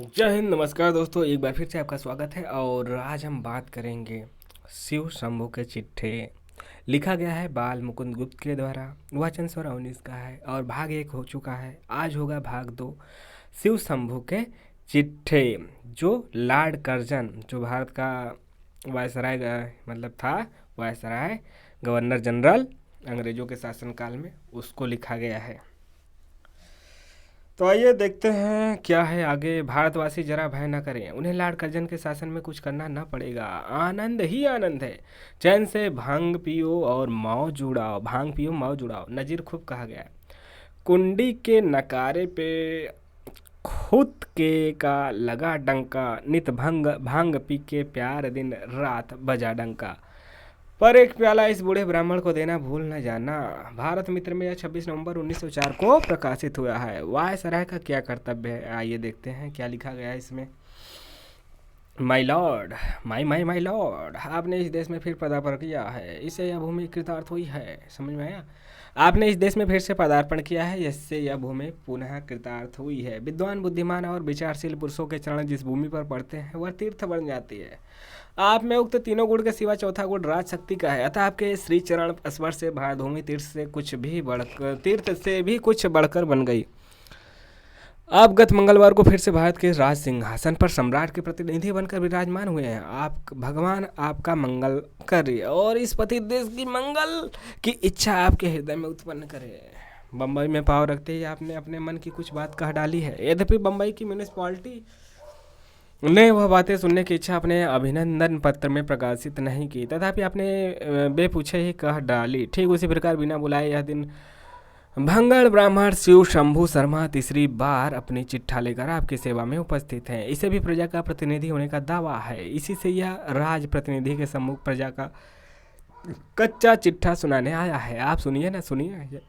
जय हिंद। नमस्कार दोस्तों, एक बार फिर से आपका स्वागत है। और आज हम बात करेंगे शिव शंभू के चिट्ठे। लिखा गया है बाल मुकुंद गुप्त के द्वारा। वचन स्वर 19 का है और भाग 1 हो चुका है। आज होगा भाग 2, शिव शंभू के चिट्ठे। जो लॉर्ड कर्जन, जो भारत का वायसराय मतलब था, वायसराय गवर्नर जनरल अंग्रेजों के शासनकाल में, उसको लिखा गया है। तो आइए देखते हैं क्या है आगे। भारतवासी जरा भय न करें, उन्हें लॉर्ड कर्जन के शासन में कुछ करना न पड़ेगा। आनंद ही आनंद है। चैन से भांग पियो और मौज उड़ाओ। भांग पियो मौज उड़ाओ, नजीर खूब कहा गया है। कुंडी के नकारे पे खुद के का लगा डंका। नित भंग भांग पी के प्यार दिन रात बजा डंका। पर एक प्याला इस बूढ़े ब्राह्मण को देना भूल न जाना। भारत मित्र में यह 26 नवंबर 1904 को प्रकाशित हुआ है। वायसराय का क्या कर्तव्य है, आइए देखते हैं क्या लिखा गया है इसमें। माई लॉर्ड, माई लॉर्ड, आपने इस देश में फिर पदार्पण किया है, इससे यह भूमि कृतार्थ हुई है। समझ में आया? आपने इस देश में फिर से पदार्पण किया है, इससे यह भूमि पुनः कृतार्थ हुई है। विद्वान, बुद्धिमान और विचारशील पुरुषों के चरण जिस भूमि पर पड़ते हैं वह तीर्थ बन जाती है। आप में उक्त तीनों गुण के सिवा चौथा गुण राज शक्ति का है। अतः आपके श्री चरण स्पर्श से भारत भूमि तीर्थ से भी कुछ बढ़कर बन गई। आप गत मंगलवार को फिर से भारत के राज सिंहासन पर सम्राट के प्रतिनिधि बनकर विराजमान हुए हैं। आप भगवान आपका मंगल करे और इस पति देश की मंगल की इच्छा आपके हृदय में उत्पन्न करे। बम्बई में पाँव रखते ही आपने अपने मन की कुछ बात कह डाली है। यद्यपि बम्बई की म्यूनिसपैलिटी ने वह बातें सुनने की इच्छा अपने अभिनंदन पत्र में प्रकाशित नहीं की, तथापि आपने बेपूछे ही कह डाली। ठीक उसी प्रकार बिना बुलाए यह दिन भंगड़ ब्राह्मण शिव शंभू शर्मा तीसरी बार अपनी चिट्ठा लेकर आपकी सेवा में उपस्थित हैं। इसे भी प्रजा का प्रतिनिधि होने का दावा है। इसी से यह राज प्रतिनिधि के सम्मुख प्रजा का कच्चा चिट्ठा सुनाने आया है। आप सुनिए ना, सुनिए,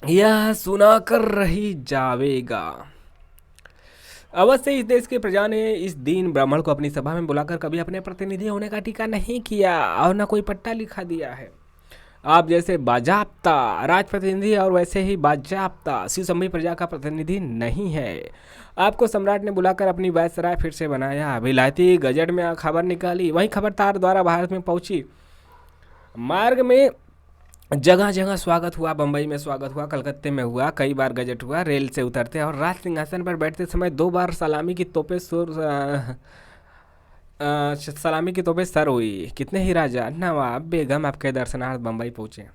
यह सुना कर रही जावेगा। अवश्य इस देश की प्रजा ने इस दीन ब्राह्मण को अपनी सभा में बुलाकर कभी अपने प्रतिनिधि होने का टीका नहीं किया और न कोई पट्टा लिखा दिया है। आप जैसे बाजाप्ता राज प्रतिनिधि और वैसे ही बाजाप्ता शिव शंभू प्रजा का प्रतिनिधि नहीं है। आपको सम्राट ने बुलाकर अपनी वायसराय फिर से बनाया। विलायती गजट में खबर निकाली, वही खबर तार द्वारा भारत में पहुंची। मार्ग में जगह जगह स्वागत हुआ। बम्बई में स्वागत हुआ, कलकत्ते में हुआ, कई बार गजट हुआ। रेल से उतरते और राज सिंहासन पर बैठते समय 2 बार सलामी की तोपे सर हुई। कितने ही राजा, नवाब, बेगम आपके दर्शनार्थ बम्बई पहुंचे।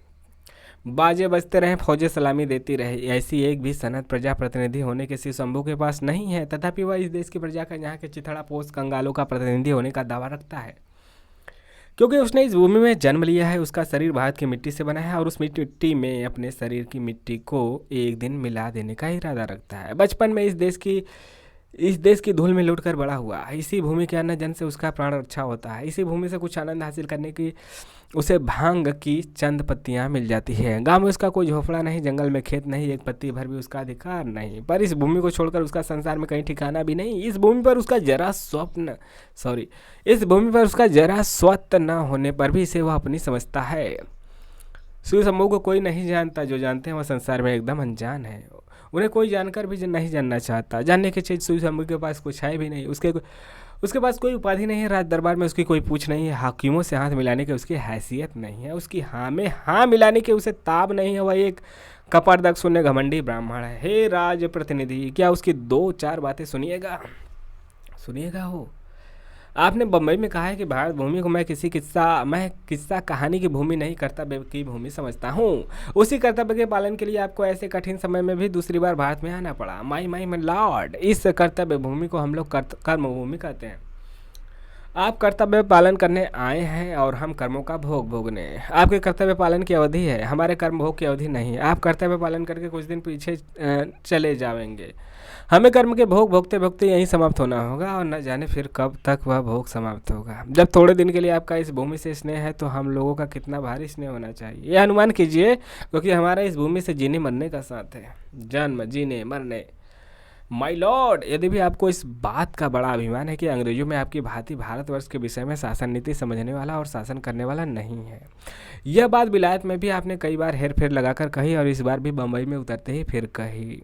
बाजे बजते रहे, फौजें सलामी देती रही। ऐसी एक भी सनद प्रजा प्रतिनिधि होने के शिव शंभू के पास नहीं है, तथापि वह इस देश की प्रजा का, यहाँ के चिथड़ा पोष कंगालों का प्रतिनिधि होने का दावा रखता है। क्योंकि उसने इस भूमि में जन्म लिया है, उसका शरीर भारत की मिट्टी से बना है और उस मिट्टी में अपने शरीर की मिट्टी को एक दिन मिला देने का इरादा रखता है। बचपन में इस देश की धूल में लुटकर बड़ा हुआ। इसी भूमि के अन्न जन से उसका प्राण रक्षा होता है। इसी भूमि से कुछ आनंद हासिल करने की उसे भांग की चंद पत्तियां मिल जाती है। गांव में उसका कोई झोपड़ा नहीं, जंगल में खेत नहीं, एक पत्ती भर भी उसका अधिकार नहीं। पर इस भूमि को छोड़कर उसका संसार में कहीं ठिकाना भी नहीं। इस भूमि पर उसका जरा स्वत न होने पर भी इसे वह अपनी समझता है। शिव शंभू को कोई नहीं जानता, जो जानते हैं वह संसार में एकदम अनजान है। उन्हें कोई जानकर भी नहीं जानना चाहता। जानने की चीज शिव शंभू के पास कुछ है भी नहीं। उसके पास कोई उपाधि नहीं है, राज दरबार में उसकी कोई पूछ नहीं है, हाकिमों से हाथ मिलाने की उसकी हैसियत नहीं है, उसकी हाँ में हाँ मिलाने की उसे ताब नहीं है। वह एक कपरदक शून्य घमंडी ब्राह्मण है। हे राज प्रतिनिधि, क्या उसकी 2-4 बातें सुनिएगा हो। आपने बम्बई में कहा है कि भारत भूमि को मैं किस्सा कहानी की भूमि नहीं, कर्तव्य की भूमि समझता हूँ। उसी कर्तव्य के पालन के लिए आपको ऐसे कठिन समय में भी दूसरी बार भारत में आना पड़ा। माई लॉर्ड, इस कर्तव्य भूमि को हम लोग कर्म भूमि कहते हैं। आप कर्तव्य पालन करने आए हैं और हम कर्मों का भोग भोगने। आपके कर्तव्य पालन की अवधि है, हमारे कर्म भोग की अवधि नहीं। आप कर्तव्य पालन करके कुछ दिन पीछे चले जाएंगे। हमें कर्म के भोग भोगते भोगते यहीं समाप्त होना होगा और न जाने फिर कब तक वह भोग समाप्त होगा। जब थोड़े दिन के लिए आपका इस भूमि से स्नेह है तो हम लोगों का कितना भारी स्नेह होना चाहिए, यह अनुमान कीजिए। क्योंकि हमारा इस भूमि से जीने मरने का साथ है, जन्म जीने मरने। माई लॉर्ड, यदि भी आपको इस बात का बड़ा अभिमान है कि अंग्रेजों में आपकी भांति भारतवर्ष के विषय में शासन नीति समझने वाला और शासन करने वाला नहीं है। यह बात विलायत में भी आपने कई बार हेर फेर लगाकर कही और इस बार भी बम्बई में उतरते ही फिर कही।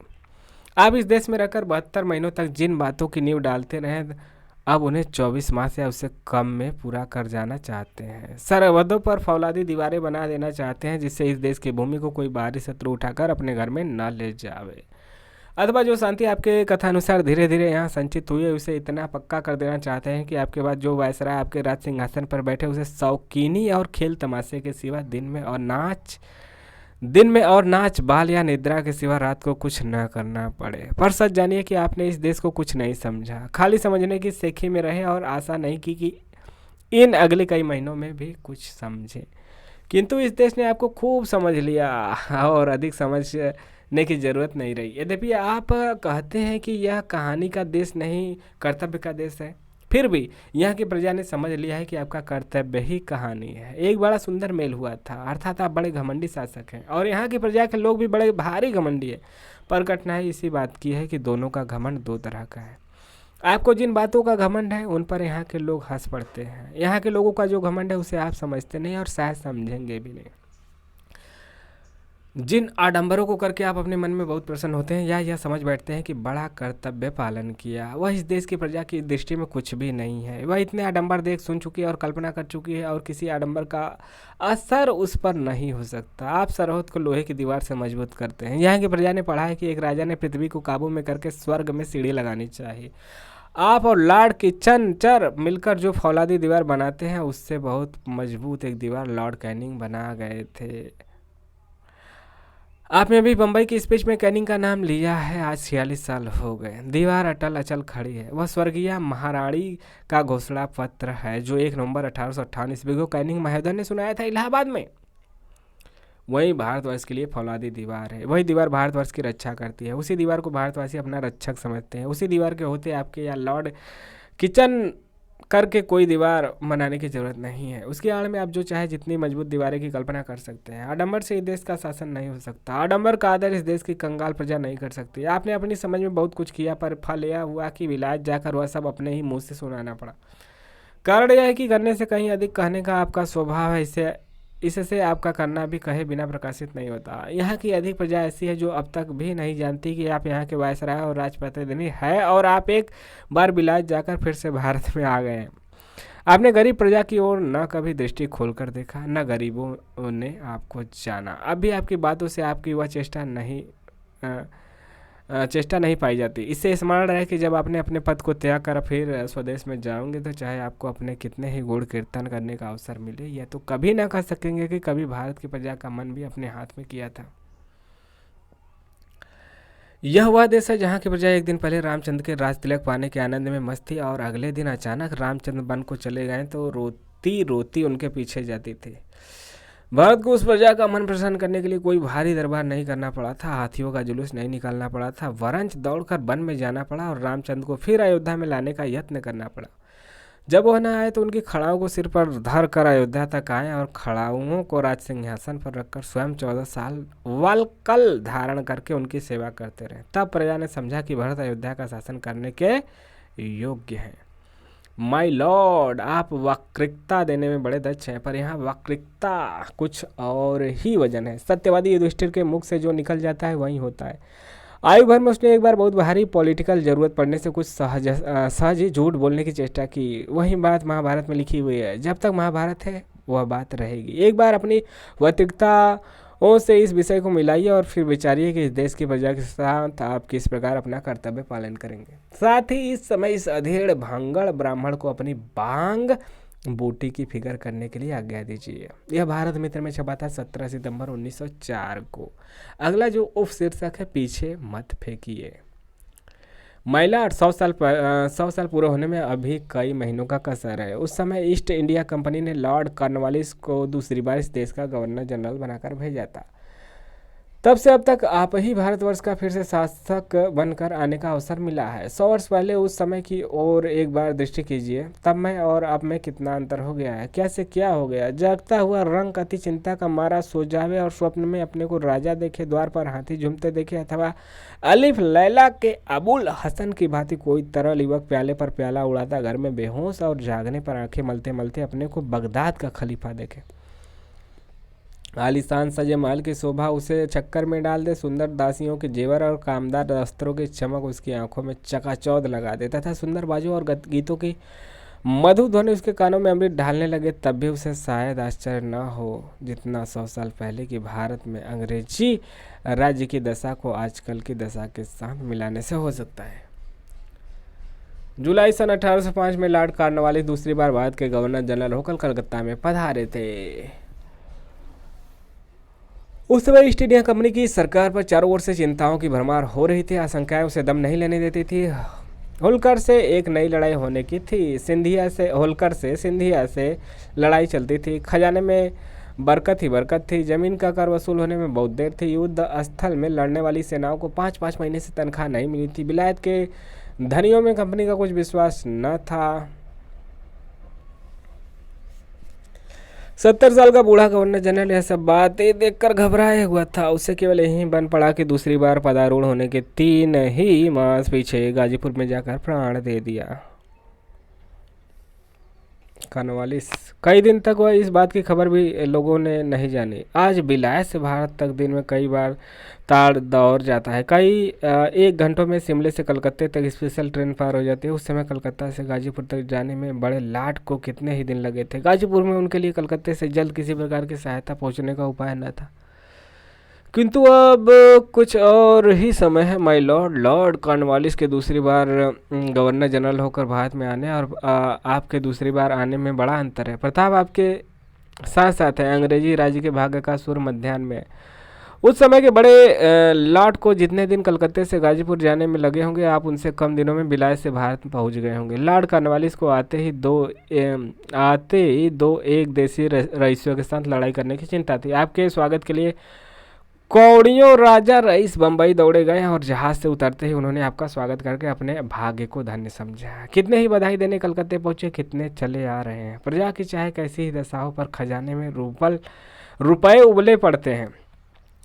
आप इस देश में रहकर 72 महीनों तक जिन बातों की नींव डालते रहे, अब उन्हें 24 माह से उससे कम में पूरा कर जाना चाहते हैं। सरहदों पर फौलादी दीवारें बना देना चाहते हैं, जिससे इस देश की भूमि को कोई बाहरी शत्रु उठाकर अपने घर में न ले जावे। अथवा जो शांति आपके कथानुसार धीरे धीरे यहाँ संचित हुई है, उसे इतना पक्का कर देना चाहते हैं कि आपके बाद जो वायसराय आपके राज सिंहासन पर बैठे, उसे शौकीनी और खेल तमाशे के सिवा दिन में और नाच बाल या निद्रा के सिवा रात को कुछ न करना पड़े। पर सच जानिए कि आपने इस देश को कुछ नहीं समझा, खाली समझने की सेखी में रहे और आशा नहीं की कि इन अगले कई महीनों में भी कुछ समझे। किंतु इस देश ने आपको खूब समझ लिया और अधिक समझने की जरूरत नहीं रही। यद्यपि आप कहते हैं कि यह कहानी का देश नहीं, कर्तव्य का देश है, फिर भी यहाँ की प्रजा ने समझ लिया है कि आपका कर्तव्य ही कहानी है। एक बड़ा सुंदर मेल हुआ था, अर्थात आप बड़े घमंडी शासक हैं और यहाँ की प्रजा के लोग भी बड़े भारी घमंडी है। पर कठिनाई इसी बात की है कि दोनों का घमंड दो तरह का है। आपको जिन बातों का घमंड है उन पर यहाँ के लोग हंस पड़ते हैं। यहाँ के लोगों का जो घमंड है उसे आप समझते नहीं और शायद समझेंगे भी नहीं। जिन आडंबरों को करके आप अपने मन में बहुत प्रसन्न होते हैं या यह समझ बैठते हैं कि बड़ा कर्तव्य पालन किया, वह इस देश की प्रजा की दृष्टि में कुछ भी नहीं है। वह इतने आडंबर देख सुन चुकी है और कल्पना कर चुकी है और किसी आडंबर का असर उस पर नहीं हो सकता। आप सरहद को लोहे की दीवार से मजबूत करते हैं। यहाँ की प्रजा ने पढ़ा है कि एक राजा ने पृथ्वी को काबू में करके स्वर्ग में सीढ़ी लगानी चाहिए। आप और लॉर्ड किचनचर मिलकर जो फौलादी दीवार बनाते हैं, उससे बहुत मजबूत एक दीवार लॉर्ड कैनिंग बना गए थे। आपने अभी बम्बई की स्पीच में कैनिंग का नाम लिया है। आज 46 साल हो गए, दीवार अटल अचल खड़ी है। वह स्वर्गीय महारानी का घोषणा पत्र है जो 1 नवंबर 1858 ईस्वी को कैनिंग महोदय ने सुनाया था इलाहाबाद में। वही भारतवर्ष के लिए फौलादी दीवार है। वही दीवार भारतवर्ष की रक्षा करती है। उसी दीवार को भारतवासी अपना रक्षक समझते हैं। उसी दीवार के होते आपके या लॉर्ड किचन करके कोई दीवार बनाने की जरूरत नहीं है। उसकी आड़ में आप जो चाहे जितनी मजबूत दीवारें की कल्पना कर सकते हैं। आडंबर से इस देश का शासन नहीं हो सकता। आडंबर का आदर इस देश की कंगाल प्रजा नहीं कर सकती। आपने अपनी समझ में बहुत कुछ किया, पर फल यह हुआ कि विलायत जाकर वह सब अपने ही मुंह से सुनाना पड़ा। कारण यह है कि करने से कहीं अधिक कहने का आपका स्वभाव है। इससे आपका करना भी कहे बिना प्रकाशित नहीं होता। यहाँ की अधिक प्रजा ऐसी है जो अब तक भी नहीं जानती कि आप यहाँ के वायसराय और राजप्रतिनिधि है और आप एक बार विलायत जाकर फिर से भारत में आ गए हैं। आपने गरीब प्रजा की ओर न कभी दृष्टि खोलकर देखा, न गरीबों ने आपको जाना। अब भी आपकी बातों से आपकी वह चेष्टा नहीं पाई जाती। इससे स्मरण रहे कि जब आपने अपने पद को त्याग कर फिर स्वदेश में जाओगे, तो चाहे आपको अपने कितने ही गुण कीर्तन करने का अवसर मिले, यह तो कभी ना कह सकेंगे कि कभी भारत की प्रजा का मन भी अपने हाथ में किया था। यह वह देश है जहाँ की प्रजा एक दिन पहले रामचंद्र के राज तिलक पाने के आनंद में मस्त थी और अगले दिन अचानक रामचंद्र वन को चले गए तो रोती रोती उनके पीछे जाती थी। भारत को उस प्रजा का मन प्रसन्न करने के लिए कोई भारी दरबार नहीं करना पड़ा था, हाथियों का जुलूस नहीं निकालना पड़ा था, वरंच दौड़कर वन में जाना पड़ा और रामचंद्र को फिर अयोध्या में लाने का यत्न करना पड़ा। जब वह न आए तो उनकी खड़ाओं को सिर पर धर कर अयोध्या तक आए और खड़ाओं को राज सिंहासन पर रखकर स्वयं 14 साल वलकल धारण करके उनकी सेवा करते रहे। तब प्रजा ने समझा कि भरत अयोध्या का शासन करने के योग्य हैं। माय लॉर्ड, आप वक्रिकता देने में बड़े दक्ष हैं, पर यहाँ वक्रिकता कुछ और ही वजन है। सत्यवादी युधिष्ठिर के मुख से जो निकल जाता है वही होता है। आयु भर में उसने एक बार बहुत भारी पॉलिटिकल जरूरत पड़ने से कुछ सहज ही झूठ बोलने की चेष्टा की। वही बात महाभारत में लिखी हुई है। जब तक महाभारत है वह बात रहेगी। एक बार अपनी वैतिकताओं से इस विषय को मिलाइए और फिर विचारिए कि इस देश की प्रजा के साथ आप किस प्रकार अपना कर्तव्य पालन करेंगे। साथ ही इस समय इस अधेड़ भांगड़ ब्राह्मण को अपनी बांग बूटी की फिगर करने के लिए आज्ञा दीजिए। यह भारत मित्र में छपा था 17 सितंबर 1904 को। अगला जो उप शीर्षक है, पीछे मत फेंकिए। महिला 100 साल पूरे होने में अभी कई महीनों का कसर है। उस समय ईस्ट इंडिया कंपनी ने लॉर्ड कॉर्नवालिस को दूसरी बार इस देश का गवर्नर जनरल बनाकर भेजा था। तब से अब तक आप ही भारतवर्ष का फिर से शासक बनकर आने का अवसर मिला है। 100 वर्ष पहले उस समय की ओर एक बार दृष्टि कीजिए। तब में और अब में कितना अंतर हो गया है। क्या से क्या हो गया। जागता हुआ रंग अति चिंता का मारा सो जावे और स्वप्न में अपने को राजा देखे, द्वार पर हाथी झूमते देखे, अथवा अलिफ लैला के अबुल हसन की भांति कोई तरल युवक प्याले पर प्याला उड़ाता घर में बेहोश और जागने पर आंखें मलते मलते अपने को बगदाद का खलीफा देखे। आलीशान सजे महल की शोभा उसे चक्कर में डाल दे, सुंदर दासियों के जेवर और कामदार वस्त्रों की चमक उसकी आंखों में चकाचौंध लगा देता था। सुंदर बाजों और गीतों की मधुर ध्वनि उसके कानों में अमृत ढालने लगे, तब भी उसे शायद आश्चर्य न हो जितना 100 साल पहले की भारत में अंग्रेजी राज्य की दशा को आजकल की दशा के साथ मिलाने से हो सकता है। जुलाई सन 1805 में लॉर्ड कॉर्नवालिस दूसरी बार भारत के गवर्नर जनरल होकर कलकत्ता में पधारे थे। उस समय ईस्ट इंडिया कंपनी की सरकार पर चारों ओर से चिंताओं की भरमार हो रही थी। आशंकाएं उसे दम नहीं लेने देती थी। होलकर से एक नई लड़ाई होने की थी। सिंधिया से लड़ाई चलती थी। खजाने में बरकत ही बरकत थी। जमीन का कर वसूल होने में बहुत देर थी। युद्ध स्थल में लड़ने वाली सेनाओं को 5-5 महीने से तनख्वाह नहीं मिली थी। विलायत के धनियों में कंपनी का कुछ विश्वास न था। 70 साल का बूढ़ा गवर्नर जनरल यह सब बातें देखकर घबराया हुआ था। उसे केवल यही बन पड़ा कि दूसरी बार पदारूढ़ होने के 3 ही मास पीछे गाजीपुर में जाकर प्राण दे दिया। कॉर्नवालिस कई दिन तक वह इस बात की खबर भी लोगों ने नहीं जानी। आज विलायत से भारत तक दिन में कई बार ताड़ दौड़ जाता है। एक घंटों में शिमले से कलकत्ते तक स्पेशल ट्रेन पार हो जाती है। उस समय कलकत्ता से गाजीपुर तक जाने में बड़े लाट को कितने ही दिन लगे थे। गाजीपुर में उनके लिए कलकत्ते से जल्द किसी प्रकार की सहायता पहुंचने का उपाय न था, किंतु अब कुछ और ही समय है माय लॉर्ड। लॉर्ड कॉर्नवालिस के दूसरी बार गवर्नर जनरल होकर भारत में आने और आपके दूसरी बार आने में बड़ा अंतर है। प्रताप आपके साथ साथ है। अंग्रेजी राज्य के भाग्य का सुर मध्याह्न में। उस समय के बड़े लॉर्ड को जितने दिन कलकत्ते से गाजीपुर जाने में लगे होंगे, आप उनसे कम दिनों में विलायत से भारत में पहुंच गए होंगे। लॉर्ड कॉर्नवालिस को आते ही दो एक देशी रईसों के साथ लड़ाई करने की चिंता थी। आपके स्वागत के लिए कौड़ियों राजा रईस बंबई दौड़े गए और जहाज से उतरते ही उन्होंने आपका स्वागत करके अपने भाग्य को धन्य समझा। कितने ही बधाई देने कलकत्ते पहुंचे, कितने चले आ रहे हैं। प्रजा की चाहे कैसी ही दशाओं पर खजाने में रुपए उबले पड़ते हैं।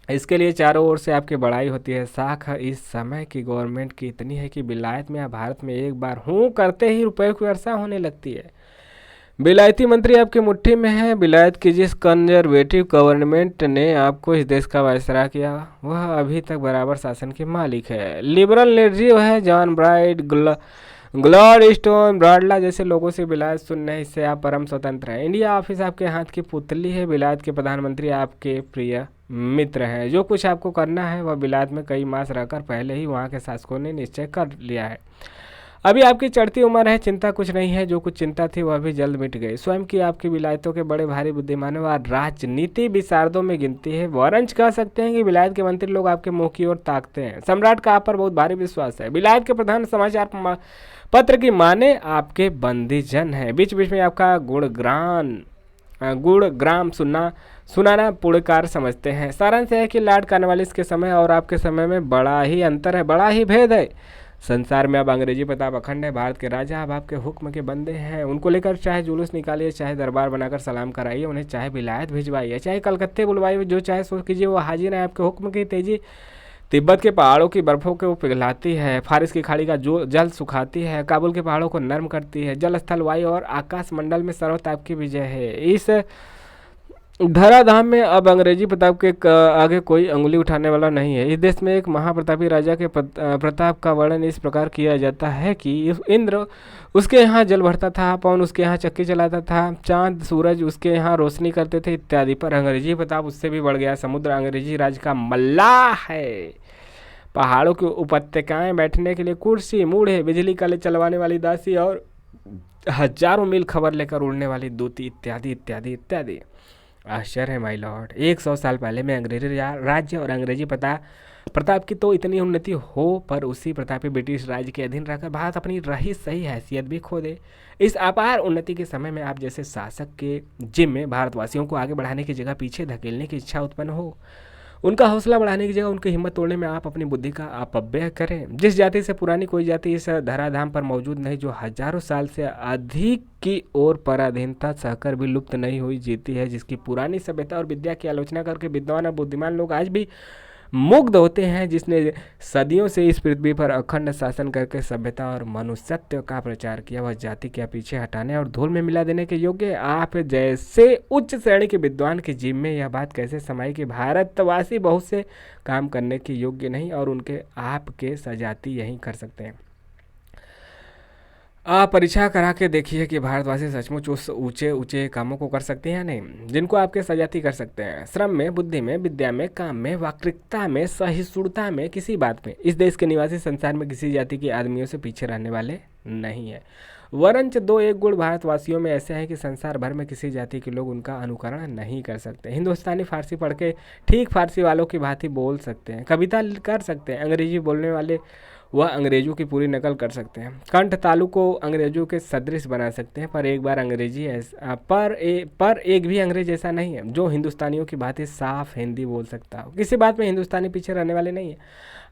इसके लिए चारों ओर से आपकी बड़ाई होती है। साख इस समय की गवर्नमेंट की इतनी है कि विलायत में या भारत में एक बार हूँ करते ही रुपए की वर्षा होने लगती है। विलायती मंत्री आपकी मुट्ठी में है। विलायत की जिस कंजर्वेटिव गवर्नमेंट ने आपको इस देश का वायसराय किया, वह अभी तक बराबर शासन के मालिक है। लिबरल निर्जीव है। जॉन ब्राइट, ग्लैडस्टोन, ब्राडला जैसे लोगों से विलायत सुनने इससे आप परम स्वतंत्र हैं। इंडिया ऑफिस आपके हाथ की पुतली है। विलायत के प्रधानमंत्री आपके प्रिय मित्र हैं। जो कुछ आपको करना है वह विलायत में कई मास रहकर पहले ही वहाँ के शासकों ने निश्चय कर लिया है। अभी आपकी चढ़ती उम्र है, चिंता कुछ नहीं है। जो कुछ चिंता थी वह भी जल्द मिट गई। स्वयं की आपकी विलायतों के बड़े भारी बुद्धिमानों व राजनीति विशारदों में गिनती है। वारंच कह सकते हैं कि विलायत के मंत्री लोग आपके मुंह की ओर ताकते हैं। सम्राट का आप पर बहुत भारी विश्वास है। विलायत के प्रधान समाचार पत्र की माने आपके बंदी जन है। बीच बीच में आपका गुणग्राम सुनाना पुरकार समझते हैं। सारांश है कि लॉर्ड कॉर्नवालिस के समय और आपके समय में बड़ा ही अंतर है, बड़ा ही भेद है। संसार में अब अंग्रेजी प्रताप अखंड है। भारत के राजा अब आपके हुक्म के बंदे हैं। उनको लेकर चाहे जुलूस निकालिए, चाहे दरबार बनाकर सलाम कराइए, उन्हें चाहे विलायत भिजवाइए, चाहे कलकत्ते बुलवाइए, जो चाहे सो कीजिए, वो हाजिर है। आपके हुक्म की तेजी तिब्बत के पहाड़ों की बर्फों को पिघलाती है, फारिस की खाड़ी का जो जल सुखाती है, काबुल के पहाड़ों को नर्म करती है। जल, स्थल, वायु और आकाश मंडल में सर्वत्र आपकी विजय है। इस धराधाम में अब अंग्रेजी प्रताप के आगे कोई अंगुली उठाने वाला नहीं है। इस देश में एक महाप्रतापी राजा के प्रताप का वर्णन इस प्रकार किया जाता है कि इंद्र उसके यहाँ जल भरता था, पवन उसके यहाँ चक्की चलाता था, चांद सूरज उसके यहाँ रोशनी करते थे इत्यादि। पर अंग्रेजी प्रताप उससे भी बढ़ गया। समुद्र अंग्रेजी राज का मल्लाह है। पहाड़ों की उपत्यकाएं बैठने के लिए कुर्सी, मूढ़े, बिजली का चलवाने वाली दासी और हजारों मील खबर लेकर उड़ने वाली दूती इत्यादि इत्यादि इत्यादि। आश्चर्य है माय लॉर्ड, 100 साल पहले में अंग्रेजी राज्य और अंग्रेजी प्रताप की तो इतनी उन्नति हो, पर उसी प्रतापी ब्रिटिश राज्य के अधीन रहकर भारत अपनी रही सही हैसियत भी खो दे। इस अपार उन्नति के समय में आप जैसे शासक के जिम्मे भारतवासियों को आगे बढ़ाने की जगह पीछे धकेलने की इच्छा उत्पन्न हो, उनका हौसला बढ़ाने की जगह उनकी हिम्मत तोड़ने में आप अपनी बुद्धि का अपव्यय करें। जिस जाति से पुरानी कोई जाति इस धराधाम पर मौजूद नहीं, जो हजारों साल से अधिक की ओर पराधीनता सहकर भी लुप्त नहीं हुई जीती है, जिसकी पुरानी सभ्यता और विद्या की आलोचना करके विद्वान और बुद्धिमान लोग आज भी मुग्ध होते हैं, जिसने सदियों से इस पृथ्वी पर अखंड शासन करके सभ्यता और मनुष्यत्व का प्रचार किया, वह जाति क्या पीछे हटाने और धूल में मिला देने के योग्य है। आप जैसे उच्च श्रेणी के विद्वान के जीव में यह बात कैसे समाई कि भारतवासी बहुत से काम करने के योग्य नहीं और उनके आपके सजाती यही कर सकते हैं। आप परीक्षा करा के देखिए कि भारतवासी सचमुच उस ऊंचे ऊंचे कामों को कर सकते हैं या नहीं जिनको आपके सजाती कर सकते हैं। श्रम में, बुद्धि में, विद्या में, काम में, वाक्कृता में, सहिष्णुता में, किसी बात में इस देश के निवासी संसार में किसी जाति के आदमियों से पीछे रहने वाले नहीं है। वरंच दो एक गुण भारतवासियों में ऐसे हैं कि संसार भर में किसी जाति के लोग उनका अनुकरण नहीं कर सकते। हिंदुस्तानी फारसी पढ़ के ठीक फारसी वालों की भांति बोल सकते हैं, कविता कर सकते हैं। अंग्रेजी बोलने वाले वह अंग्रेजों की पूरी नकल कर सकते हैं, कंठ तालु को अंग्रेजों के सदृश बना सकते हैं। पर एक भी अंग्रेज ऐसा नहीं है जो हिंदुस्तानियों की भांति साफ हिंदी बोल सकता हो। किसी बात में हिंदुस्तानी पीछे रहने वाले नहीं है।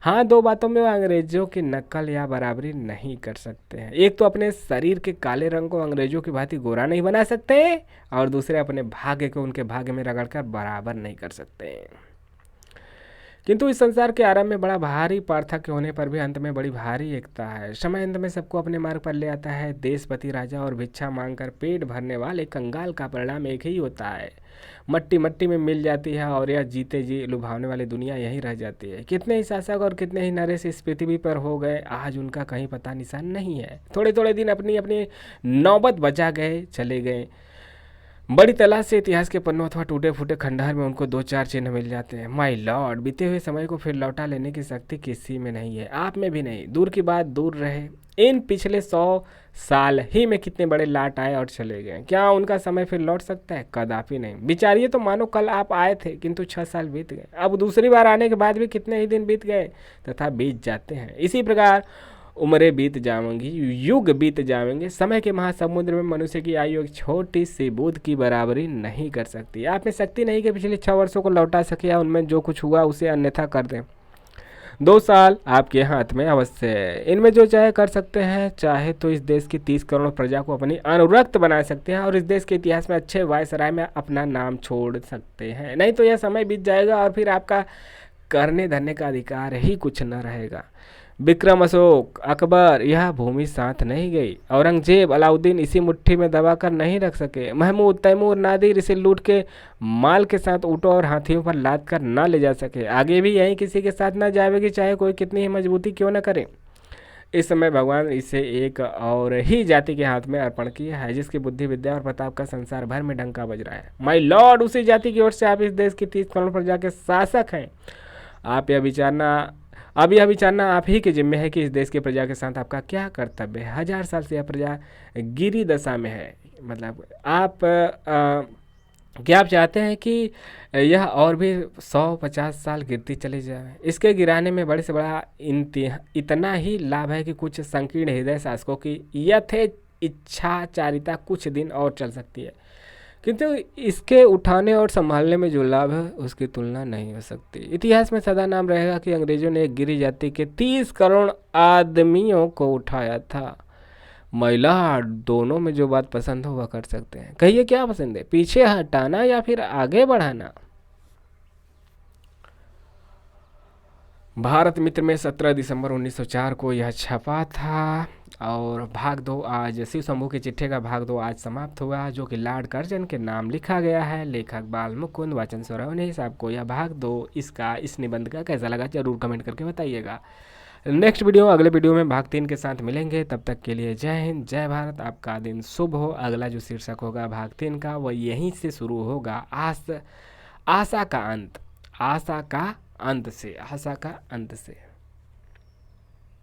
हाँ, दो बातों में वह अंग्रेजों की नकल या बराबरी नहीं कर सकते हैं। एक तो अपने शरीर के काले रंग को अंग्रेजों की भांति गोरा नहीं बना सकते, और दूसरे अपने भाग्य को उनके भाग्य में रगड़कर बराबर नहीं कर सकते। किंतु इस संसार के आरंभ में बड़ा भारी पार्थक्य होने पर भी अंत में बड़ी भारी एकता है। समय अंत में सबको अपने मार्ग पर ले आता है। देशपति राजा और भिक्षा मांगकर पेट भरने वाले कंगाल का परिणाम एक ही होता है, मट्टी मट्टी में मिल जाती है और यह जीते जी लुभावने वाली दुनिया यहीं रह जाती है। कितने ही शासक और कितने ही नरेश इस पृथ्वी पर हो गए, आज उनका कहीं पता निशान नहीं है। थोड़े थोड़े दिन अपनी अपनी नौबत बजा गए, चले गए। बड़ी तलाश से इतिहास के पन्नों अथवा टूटे फूटे खंडहर में उनको दो चार चिन्ह मिल जाते हैं। माय लॉर्ड, बीते हुए समय को फिर लौटा लेने की शक्ति किसी में नहीं है, आप में भी नहीं। दूर की बात दूर रहे, इन पिछले 100 साल ही में कितने बड़े लाट आए और चले गए। क्या उनका समय फिर लौट सकता है? कदापि नहीं। विचारिए तो, मानो कल आप आए थे किंतु 6 साल बीत गए। अब दूसरी बार आने के बाद भी कितने ही दिन बीत गए तथा बीत जाते हैं। इसी प्रकार उम्रें बीत जाएंगी, युग बीत जाएंगे। समय के महासमुद्र में मनुष्य की आयु एक छोटी सी बूंद की बराबरी नहीं कर सकती। आप में शक्ति नहीं कि पिछले 6 वर्षों को लौटा सके या उनमें जो कुछ हुआ उसे अन्यथा कर दें। 2 साल आपके हाथ में अवश्य है, इनमें जो चाहे कर सकते हैं। चाहे तो इस देश की 30 करोड़ प्रजा को अपनी अनुरक्त बना सकते हैं और इस देश के इतिहास में अच्छे वायसराय में अपना नाम छोड़ सकते हैं। नहीं तो यह समय बीत जाएगा और फिर आपका करने धरने का अधिकार ही कुछ न रहेगा। विक्रम, अशोक, अकबर, यह भूमि साथ नहीं गई। औरंगजेब, अलाउद्दीन इसी मुट्ठी में दबा कर नहीं रख सके। महमूद, तैमूर, नादिर इसे लूट के माल के साथ ऊँटों और हाथियों पर लाद कर न ले जा सके। आगे भी यही किसी के साथ न जाएगी, चाहे कोई कितनी ही मजबूती क्यों न करे। इस समय भगवान इसे एक और ही जाति के हाथ में अर्पण किया है, जिसकी बुद्धि, विद्या और प्रताप का संसार भर में डंका बज रहा है। माय लॉर्ड, उसी जाति की ओर से आप इस देश की 30 करोड़ प्रजा के शासक हैं। अब यह विचारना आप ही के जिम्मे है कि इस देश की प्रजा के साथ आपका क्या कर्तव्य है। 1000 साल से यह प्रजा गिरी दशा में है। मतलब क्या आप चाहते हैं कि यह और भी 100-50 साल गिरती चली जाए? इसके गिराने में बड़े से बड़ा इतना ही लाभ है कि कुछ संकीर्ण हृदय शासकों की यथे इच्छाचारिता कुछ दिन और चल सकती है, किंतु इसके उठाने और संभालने में जो लाभ है उसकी तुलना नहीं हो सकती। इतिहास में सदा नाम रहेगा कि अंग्रेजों ने एक गिरी जाति के 30 करोड़ आदमियों को उठाया था। महिला दोनों में जो बात पसंद हो वह कर सकते हैं। कहिए क्या पसंद है, पीछे हटाना या फिर आगे बढ़ाना? भारत मित्र में 17 दिसंबर 1904 को यह छपा था। और भाग 2 आज शिव शंभू के चिट्ठे का भाग 2 आज समाप्त हुआ, जो कि लॉर्ड कर्जन के नाम लिखा गया है। लेखक बाल मुकुंद, वाचन सौरव साहब को यह भाग 2 इस निबंध का कैसा लगा जरूर कमेंट करके बताइएगा। नेक्स्ट वीडियो, अगले वीडियो में भाग 3 के साथ मिलेंगे। तब तक के लिए जय हिंद, जय भारत, आपका दिन शुभ हो। अगला जो शीर्षक होगा भाग 3 का वह यहीं से शुरू होगा, आशा का अंत से।